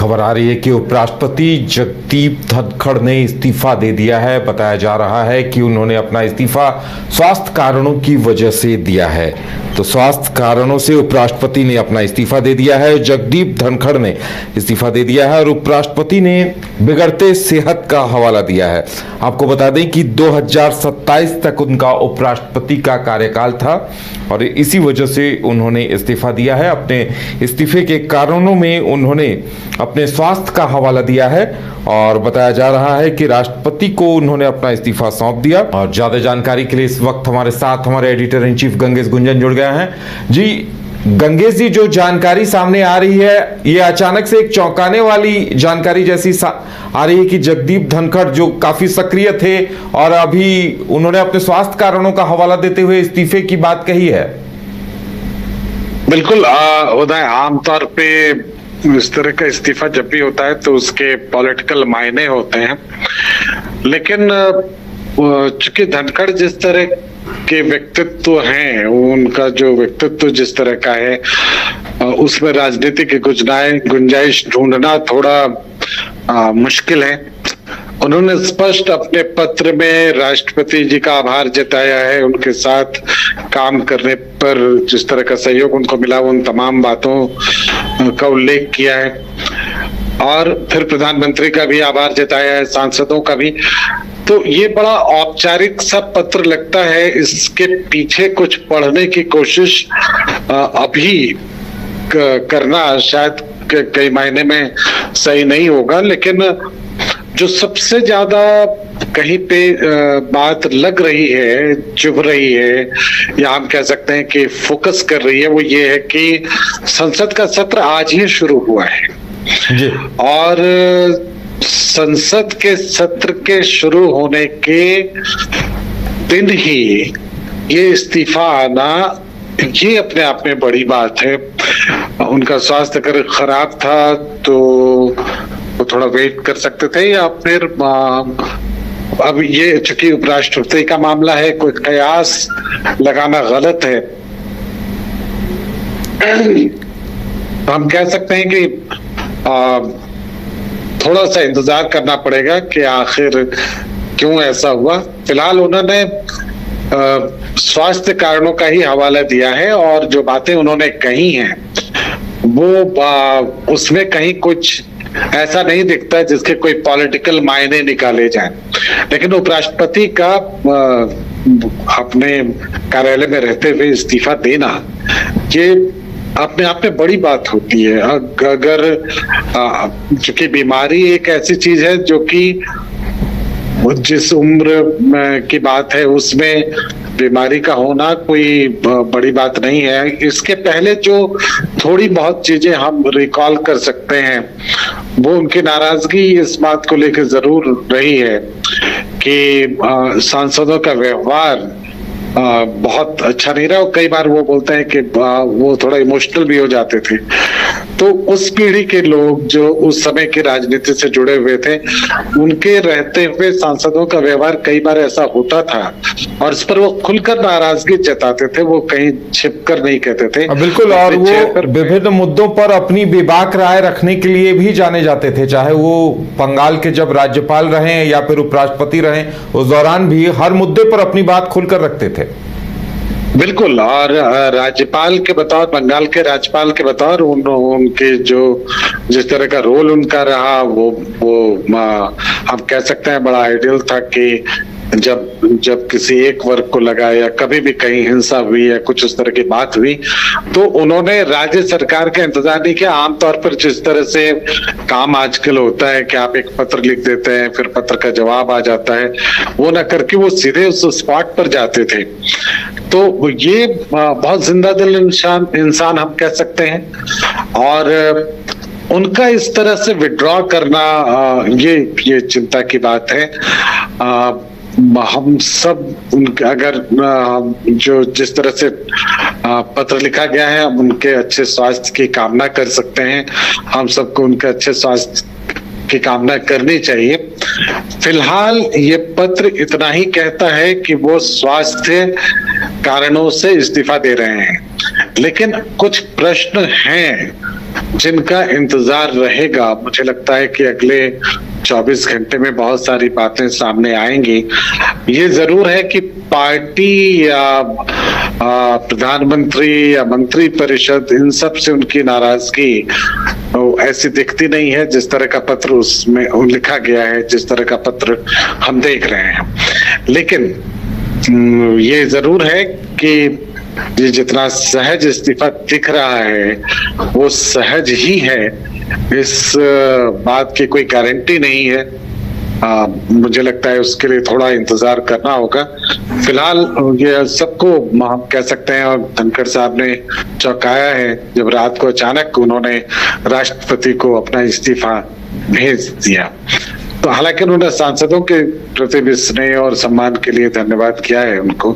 खबर आ रही है कि उपराष्ट्रपति जगदीप धनखड़ ने इस्तीफा दे दिया है। बताया जा रहा है कि उन्होंने अपना इस्तीफा स्वास्थ्य कारणों की वजह से दिया है। तो स्वास्थ्य कारणों से उपराष्ट्रपति ने अपना इस्तीफा दे दिया है। जगदीप धनखड़ ने इस्तीफा दे दिया है और उपराष्ट्रपति ने बिगड़ते सेहत का हवाला दिया है। आपको बता दें कि 2027 तक उनका उपराष्ट्रपति का कार्यकाल था और इसी वजह से उन्होंने इस्तीफा दिया है। अपने इस्तीफे के कारणों में उन्होंने अपने स्वास्थ्य का हवाला दिया है और बताया जा रहा है कि राष्ट्रपति को उन्होंने अपना इस्तीफा सौंप दिया। और ज्यादा जानकारी के लिए इस वक्त हमारे साथ हमारे editor in chief Gangesh Gunjan जुड़ गए हैं। जी गंगेश जी, जो जानकारी सामने आ रही है ये अचानक से एक चौंकाने वाली जानकारी जैसी आ रही है कि जगदीप धनखड़ जो काफी सक्रिय थे और अभी उन्होंने अपने स्वास्थ्य कारणों का हवाला देते हुए इस्तीफे की बात कही है। बिल्कुल उदय, आमतौर पे इस तरह का इस्तीफा जब भी होता है तो उसके पॉलिटिकल मायने होते हैं, लेकिन चूंकि धनखड़ जिस तरह के व्यक्तित्व हैं, उनका जो व्यक्तित्व जिस तरह का है उसमें राजनीति की गुंजाइश ढूंढना थोड़ा मुश्किल है। उन्होंने स्पष्ट अपने पत्र में राष्ट्रपति जी का आभार जताया है, उनके साथ काम करने पर जिस तरह का सहयोग उनको मिला उन तमाम बातों का उल्लेख किया है और फिर प्रधानमंत्री का भी आभार जताया है, सांसदों का भी। तो ये बड़ा औपचारिक सा पत्र लगता है। इसके पीछे कुछ पढ़ने की कोशिश अभी करना शायद कई मायने में सही नहीं होगा, लेकिन जो सबसे ज्यादा कहीं पे बात लग रही है, चुभ रही है, या हम कह सकते हैं कि फोकस कर रही है, वो ये है कि संसद का सत्र आज ही शुरू हुआ है जी। और संसद के सत्र के शुरू होने के दिन ही ये इस्तीफा आना, ये अपने आप में बड़ी बात है। उनका स्वास्थ्य अगर खराब था तो वो थोड़ा वेट कर सकते थे, या फिर अब ये चूंकि उपराष्ट्रपति का मामला है, कोई कयास लगाना गलत है। हम कह सकते हैं कि थोड़ा सा इंतजार करना पड़ेगा कि आखिर क्यों ऐसा हुआ। फिलहाल उन्होंने स्वास्थ्य कारणों का ही हवाला दिया है और जो बातें उन्होंने कही हैं वो उसमें कहीं कुछ ऐसा नहीं दिखता है जिसके कोई पॉलिटिकल मायने निकाले जाएं। लेकिन उपराष्ट्रपति का अपने कार्यालय में रहते हुए इस्तीफा देना, ये अपने आप में बड़ी बात होती है। अगर चूंकि बीमारी एक ऐसी चीज है जो कि जिस उम्र की बात है उसमें बीमारी का होना कोई बड़ी बात नहीं है। इसके पहले जो थोड़ी बहुत चीजें हम रिकॉल कर सकते हैं वो उनकी नाराजगी इस बात को लेकर जरूर रही है कि सांसदों का व्यवहार बहुत अच्छा नहीं रहा। कई बार वो बोलते हैं कि वो थोड़ा इमोशनल भी हो जाते थे। तो उस पीढ़ी के लोग जो उस समय की राजनीति से जुड़े हुए थे, उनके रहते हुए सांसदों का व्यवहार कई बार ऐसा होता था और इस पर वो खुलकर नाराजगी जताते थे, वो कहीं छिपकर नहीं कहते थे। बिल्कुल, और वो विभिन्न मुद्दों पर अपनी बेबाक राय रखने के लिए भी जाने जाते थे, चाहे वो बंगाल के जब राज्यपाल रहे या फिर उपराष्ट्रपति रहे, उस दौरान भी हर मुद्दे पर अपनी बात खुलकर रखते थे। बिल्कुल, और राज्यपाल के बतौर, बंगाल के राज्यपाल के बतौर उनके जो जिस तरह का रोल उनका रहा वो हम कह सकते हैं बड़ा आइडियल था कि जब किसी एक वर्ग को लगा या कभी भी कहीं हिंसा हुई या कुछ उस तरह की बात हुई तो उन्होंने राज्य सरकार का इंतजार नहीं किया। आमतौर पर जिस तरह से काम आजकल होता है कि आप एक पत्र लिख देते हैं, फिर पत्र का जवाब आ जाता है, वो ना करके वो सीधे उस स्पॉट पर जाते थे। तो ये बहुत जिंदा दिल इंसान हम कह सकते हैं और उनका इस तरह से विड्रॉ करना ये चिंता की बात है। हम सब उनके अगर जो जिस तरह से पत्र लिखा गया है, हम उनके अच्छे स्वास्थ्य की कामना कर सकते हैं। हम सबको उनके अच्छे स्वास्थ्य की कामना करनी चाहिए। फिलहाल ये पत्र इतना ही कहता है कि वो स्वास्थ्य कारणों से इस्तीफा दे रहे हैं, लेकिन कुछ प्रश्न हैं जिनका इंतजार रहेगा। मुझे लगता है कि अगले 24 घंटे में बहुत सारी बातें सामने आएंगी। ये जरूर है कि पार्टी या प्रधानमंत्री या मंत्री परिषद, इन सब से उनकी नाराजगी ऐसी दिखती नहीं है जिस तरह का पत्र उसमें लिखा गया है, जिस तरह का पत्र हम देख रहे हैं। लेकिन ये जरूर है कि ये जितना सहज इस्तीफा दिख रहा है वो सहज ही है, इस बात की कोई गारंटी नहीं है। मुझे लगता है उसके लिए थोड़ा इंतजार करना होगा। फिलहाल ये सबको हम कह सकते हैं, और धनखड़ साहब ने चौंकाया है जब रात को अचानक उन्होंने राष्ट्रपति को अपना इस्तीफा भेज दिया। तो हालांकि उन्होंने सांसदों के प्रति भी स्नेह और सम्मान के लिए धन्यवाद किया है उनको,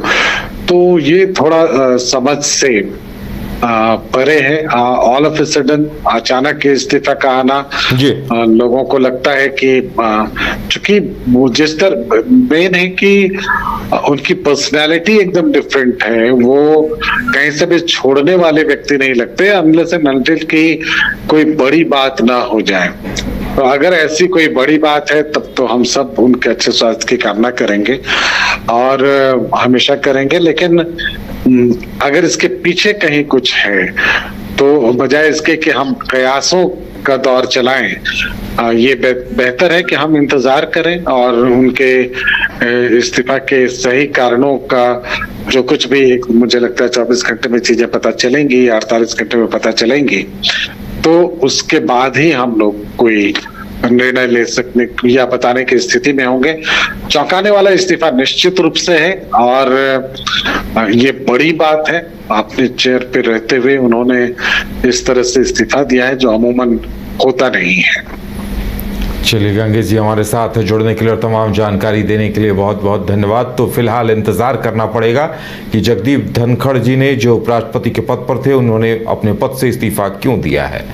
तो ये थोड़ा समझ से परे है। ऑल ऑफ ए सडन अचानक इस्तीफा का आना लोगों को लगता है कि चूंकि वो जिस तरह मेन है कि उनकी पर्सनालिटी एकदम डिफरेंट है, वो कहीं से भी छोड़ने वाले व्यक्ति नहीं लगते अनलेस एंड अनटिल की कोई बड़ी बात ना हो जाए। तो अगर ऐसी कोई बड़ी बात है तब तो हम सब उनके अच्छे स्वास्थ्य की कामना करेंगे और हमेशा करेंगे। लेकिन अगर इसके पीछे कहीं कुछ है तो बजाय इसके कि हम कयासों का दौर चलाएं, ये बेहतर है कि हम इंतजार करें और उनके इस्तीफा के सही कारणों का जो कुछ भी, मुझे लगता है 24 घंटे में चीजें पता चलेंगी, 48 घंटे में पता चलेंगी, तो उसके बाद ही हम लोग कोई निर्णय ले सकने या बताने की स्थिति में होंगे। चौंकाने वाला इस्तीफा निश्चित रूप से है और ये बड़ी बात है। अपने चेयर पे रहते हुए उन्होंने इस तरह से इस्तीफा दिया है जो अमूमन होता नहीं है। चलिए गंगेश जी, हमारे साथ जुड़ने के लिए और तमाम जानकारी देने के लिए बहुत बहुत धन्यवाद। तो फिलहाल इंतजार करना पड़ेगा कि जगदीप धनखड़ जी ने जो उपराष्ट्रपति के पद पर थे उन्होंने अपने पद से इस्तीफा क्यों दिया है।